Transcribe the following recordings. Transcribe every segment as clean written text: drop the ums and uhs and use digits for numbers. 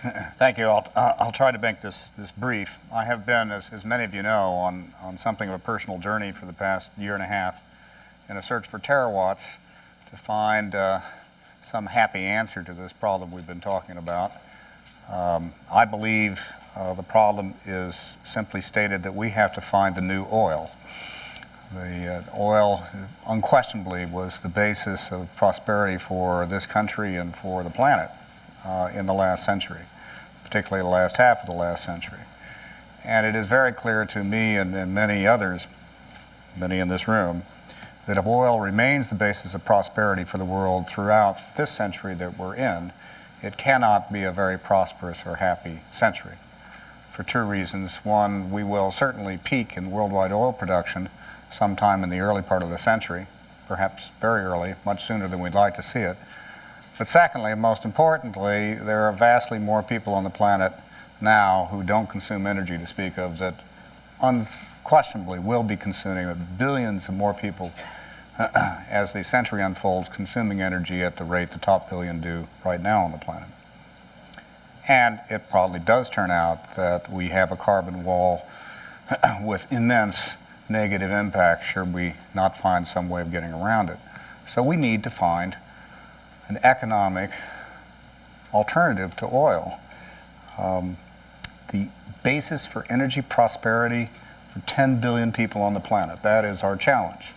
Thank you. I'll try to make this brief. I have been, as many of you know, on something of a personal journey for the past year and a half in a search for terawatts to find some happy answer to this problem we've been talking about. I believe the problem is simply stated that we have to find the new oil. The oil unquestionably was the basis of prosperity for this country and for the planet in the last century, particularly the last half of the last century. And it is very clear to me and many others, many in this room, that if oil remains the basis of prosperity for the world throughout this century that we're in, it cannot be a very prosperous or happy century for two reasons. One, we will certainly peak in worldwide oil production sometime in the early part of the century, perhaps very early, much sooner than we'd like to see it. But secondly, and most importantly, there are vastly more people on the planet now who don't consume energy to speak of that unquestionably will be consuming it. Billions of more people as the century unfolds consuming energy at the rate the top billion do right now on the planet. And it probably does turn out that we have a carbon wall with immense negative impact should we not find some way of getting around it. So we need to find an economic alternative to oil. The basis for energy prosperity for 10 billion people on the planet, that is our challenge.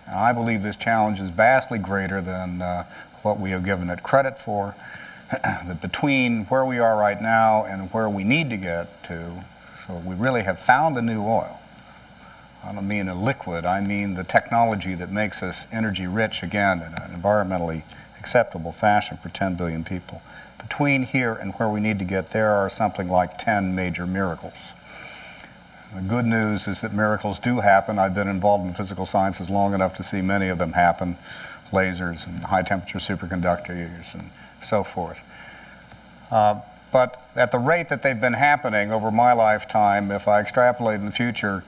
And I believe this challenge is vastly greater than what we have given it credit for. That between where we are right now and where we need to get to, so we really have found the new oil. I don't mean a liquid, I mean the technology that makes us energy rich again in an environmentally acceptable fashion for 10 billion people. Between here and where we need to get there are something like 10 major miracles. The good news is that miracles do happen. I've been involved in physical sciences long enough to see many of them happen, lasers and high temperature superconductors and so forth. But at the rate that they've been happening over my lifetime, if I extrapolate in the future,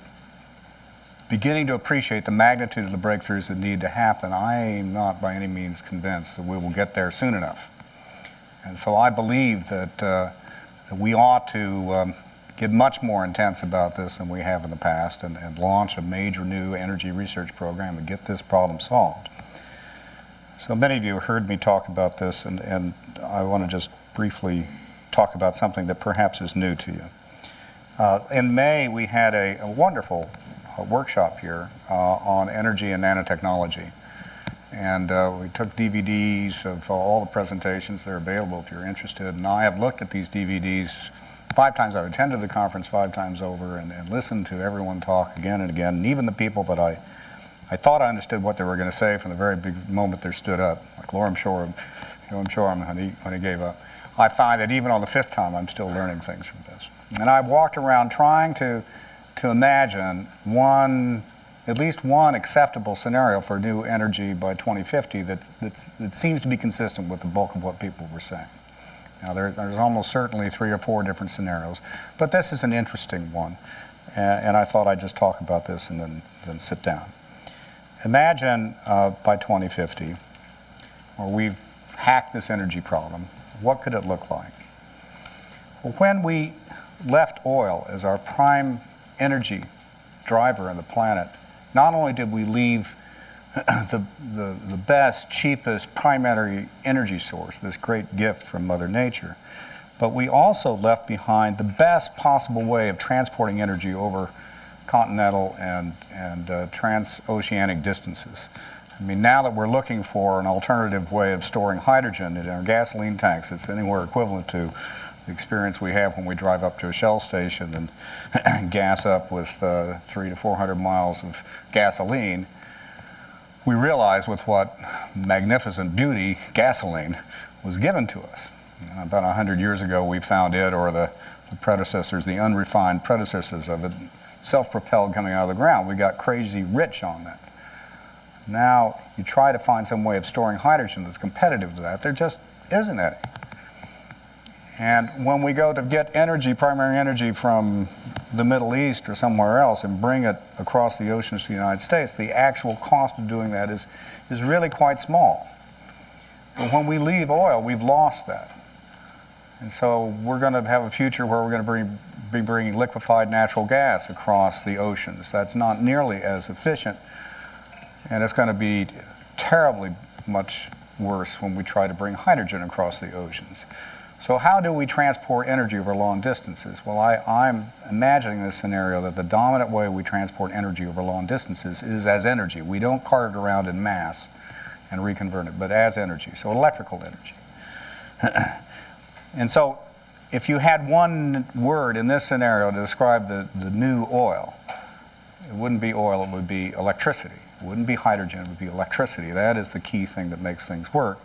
beginning to appreciate the magnitude of the breakthroughs that need to happen, I am not by any means convinced that we will get there soon enough. And so I believe that we ought to get much more intense about this than we have in the past and launch a major new energy research program and get this problem solved. So many of you heard me talk about this, and I want to just briefly talk about something that perhaps is new to you. In May, we had a wonderful workshop here on energy and nanotechnology. And we took DVDs of all the presentations. They're available if you're interested. And I have looked at these DVDs 5 times. I've attended the conference 5 times over and listened to everyone talk again and again. And even the people that I thought I understood what they were going to say from the very big moment they stood up, like Lorem Shoreham when he gave up. I find that even on the 5th time, I'm still learning things from this. And I've walked around trying to imagine at least one acceptable scenario for new energy by 2050 that seems to be consistent with the bulk of what people were saying. Now, there's almost certainly 3 or 4 different scenarios, but this is an interesting one, and I thought I'd just talk about this and then sit down. Imagine by 2050, where we've hacked this energy problem, what could it look like? Well, when we left oil as our prime energy driver on the planet, not only did we leave the best, cheapest primary energy source, this great gift from Mother Nature, but we also left behind the best possible way of transporting energy over continental and transoceanic distances. I mean, now that we're looking for an alternative way of storing hydrogen in our gasoline tanks, it's anywhere equivalent to the experience we have when we drive up to a Shell station and gas up with 300 to 400 miles of gasoline. We realize with what magnificent beauty gasoline was given to us. About 100 years ago, we found it, or the predecessors, the unrefined predecessors of it, self-propelled coming out of the ground. We got crazy rich on that. Now, you try to find some way of storing hydrogen that's competitive to that. There just isn't any. And when we go to get energy, primary energy from the Middle East or somewhere else and bring it across the oceans to the United States, the actual cost of doing that is really quite small. But when we leave oil, we've lost that. And so we're going to have a future where we're going to be bringing liquefied natural gas across the oceans. That's not nearly as efficient, and it's going to be terribly much worse when we try to bring hydrogen across the oceans. So how do we transport energy over long distances? Well, I'm imagining this scenario that the dominant way we transport energy over long distances is as energy. We don't cart it around in mass and reconvert it, but as energy, so electrical energy. And so if you had one word in this scenario to describe the new oil, it wouldn't be oil, it would be electricity. It wouldn't be hydrogen, it would be electricity. That is the key thing that makes things work.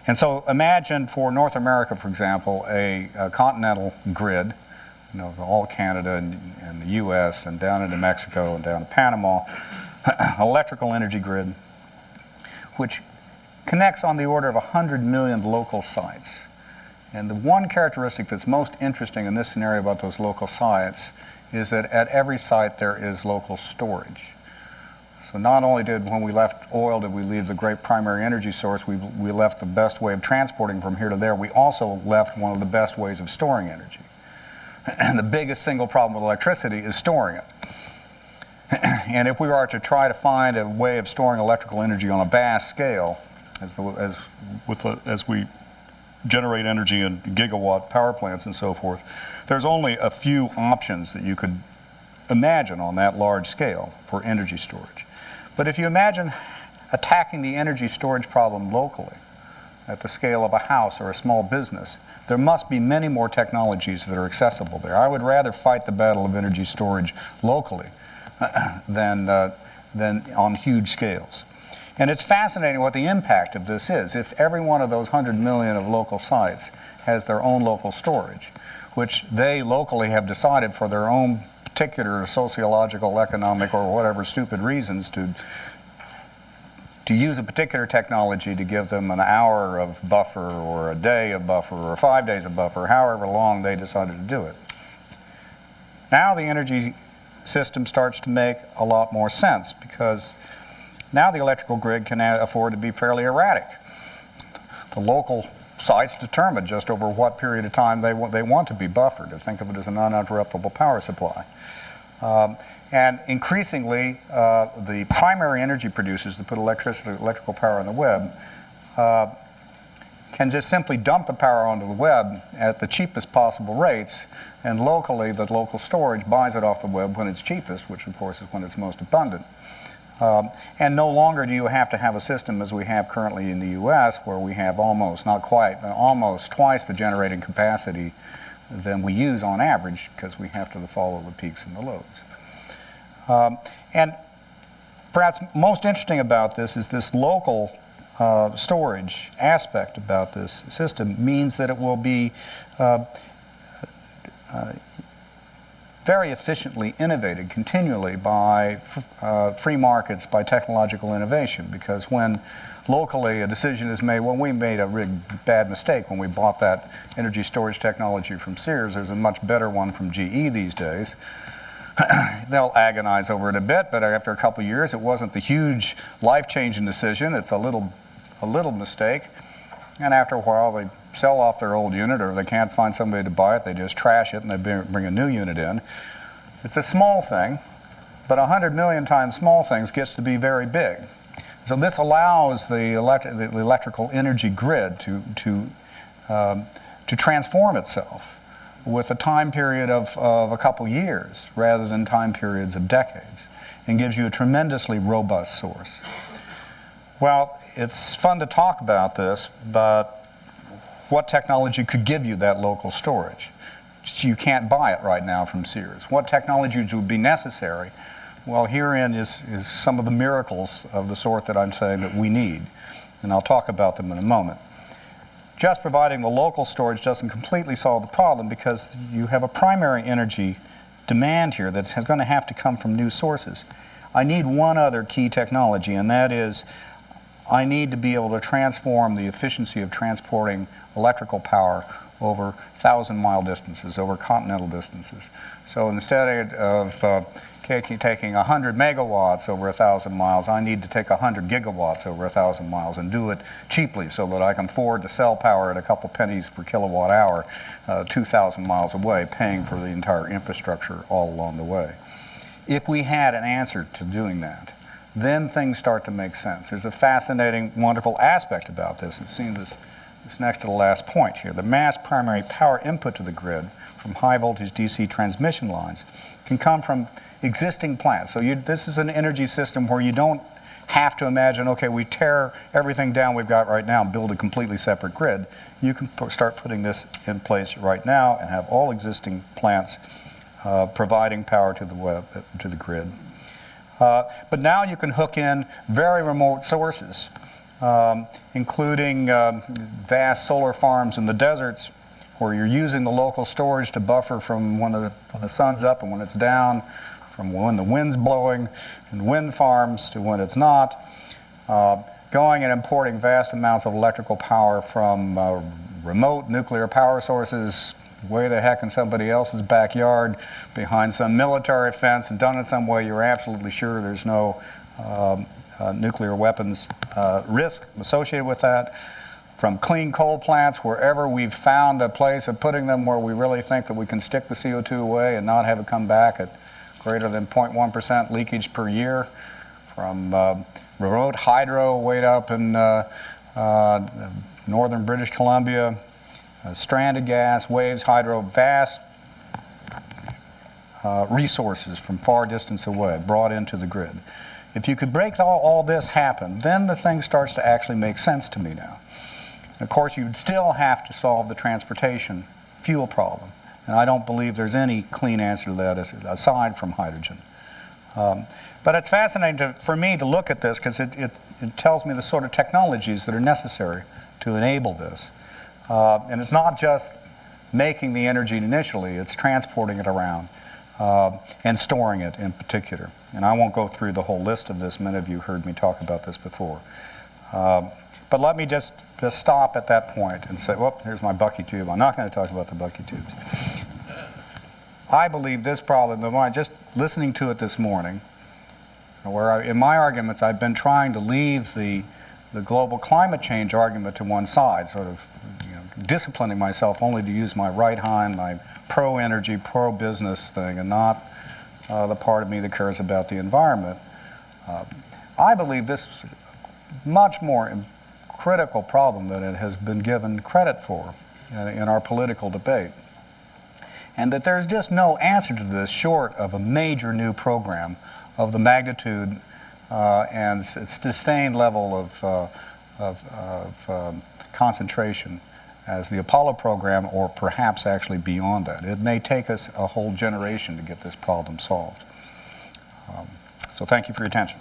And so imagine for North America, for example, a continental grid, all Canada and the US and down into Mexico and down to Panama, electrical energy grid, which connects on the order of 100 million local sites. And the one characteristic that's most interesting in this scenario about those local sites is that at every site there is local storage. So not only when we left oil, did we leave the great primary energy source, we left the best way of transporting from here to there, we also left one of the best ways of storing energy. And the biggest single problem with electricity is storing it. And if we are to try to find a way of storing electrical energy on a vast scale, as we generate energy in gigawatt power plants and so forth, there's only a few options that you could imagine on that large scale for energy storage. But if you imagine attacking the energy storage problem locally, at the scale of a house or a small business, there must be many more technologies that are accessible there. I would rather fight the battle of energy storage locally than on huge scales. And it's fascinating what the impact of this is. If every one of those 100 million of local sites has their own local storage, which they locally have decided for their own particular sociological, economic, or whatever stupid reasons to use a particular technology to give them an hour of buffer or a day of buffer or 5 days of buffer, however long they decided to do it. Now the energy system starts to make a lot more sense because now the electrical grid can afford to be fairly erratic. The local sites determine just over what period of time they want to be buffered. To think of it as an uninterruptible power supply. And increasingly, the primary energy producers that put electrical power on the web can just simply dump the power onto the web at the cheapest possible rates, and locally, the local storage buys it off the web when it's cheapest, which of course is when it's most abundant. And no longer do you have to have a system as we have currently in the US, where we have almost, not quite, but almost twice the generating capacity than we use on average, because we have to follow the peaks and the lows. And perhaps most interesting about this is this local storage aspect about this system means that it will be very efficiently innovated continually by free markets, by technological innovation, because when locally a decision is made, well, we made a really bad mistake when we bought that energy storage technology from Sears. There's a much better one from GE these days. They'll agonize over it a bit, but after a couple of years, it wasn't the huge life-changing decision. It's a little mistake, and after a while, they sell off their old unit, or they can't find somebody to buy it. They just trash it, and they bring a new unit in. It's a small thing, but 100 million times small things gets to be very big. So this allows the electrical energy grid to transform itself with a time period of a couple years rather than time periods of decades, and gives you a tremendously robust source. Well, it's fun to talk about this, but what technology could give you that local storage? You can't buy it right now from Sears. What technologies would be necessary? Well, herein is some of the miracles of the sort that I'm saying that we need, and I'll talk about them in a moment. Just providing the local storage doesn't completely solve the problem, because you have a primary energy demand here that's going to have to come from new sources. I need one other key technology, and that is I need to be able to transform the efficiency of transporting electrical power over 1,000-mile distances, over continental distances. So instead of taking 100 megawatts over 1,000 miles, I need to take 100 gigawatts over 1,000 miles and do it cheaply so that I can afford to sell power at a couple pennies per kilowatt hour 2,000 miles away, paying for the entire infrastructure all along the way. If we had an answer to doing that, then things start to make sense. There's a fascinating, wonderful aspect about this. I've seen this next to the last point here. The mass primary power input to the grid from high voltage DC transmission lines can come from existing plants. So this is an energy system where you don't have to imagine, okay, we tear everything down we've got right now and build a completely separate grid. You can start putting this in place right now and have all existing plants providing power to the grid. But now you can hook in very remote sources, including vast solar farms in the deserts, where you're using the local storage to buffer from when the sun's up and when it's down, from when the wind's blowing, and wind farms to when it's not, going and importing vast amounts of electrical power from remote nuclear power sources way the heck in somebody else's backyard, behind some military fence, and done in some way you're absolutely sure there's no nuclear weapons risk associated with that. From clean coal plants, wherever we've found a place of putting them where we really think that we can stick the CO2 away and not have it come back at greater than 0.1% leakage per year. From remote hydro way up in northern British Columbia, stranded gas, waves, hydro, vast resources from far distance away brought into the grid. If you could make all this happen, then the thing starts to actually make sense to me now. And of course, you'd still have to solve the transportation fuel problem. And I don't believe there's any clean answer to that aside from hydrogen. But it's fascinating for me to look at this because it tells me the sort of technologies that are necessary to enable this. And it's not just making the energy initially, it's transporting it around and storing it in particular. And I won't go through the whole list of this. Many of you heard me talk about this before. But let me just stop at that point and say, whoop, here's my Bucky tube. I'm not going to talk about the Bucky tubes. I believe this problem, just listening to it this morning, where in my arguments I've been trying to leave the global climate change argument to one side, sort of disciplining myself only to use my right hind, my pro-energy, pro-business thing, and not the part of me that cares about the environment. I believe this is much more critical problem than it has been given credit for in our political debate. And that there's just no answer to this short of a major new program of the magnitude and sustained level of concentration as the Apollo program, or perhaps actually beyond that. It may take us a whole generation to get this problem solved. So thank you for your attention.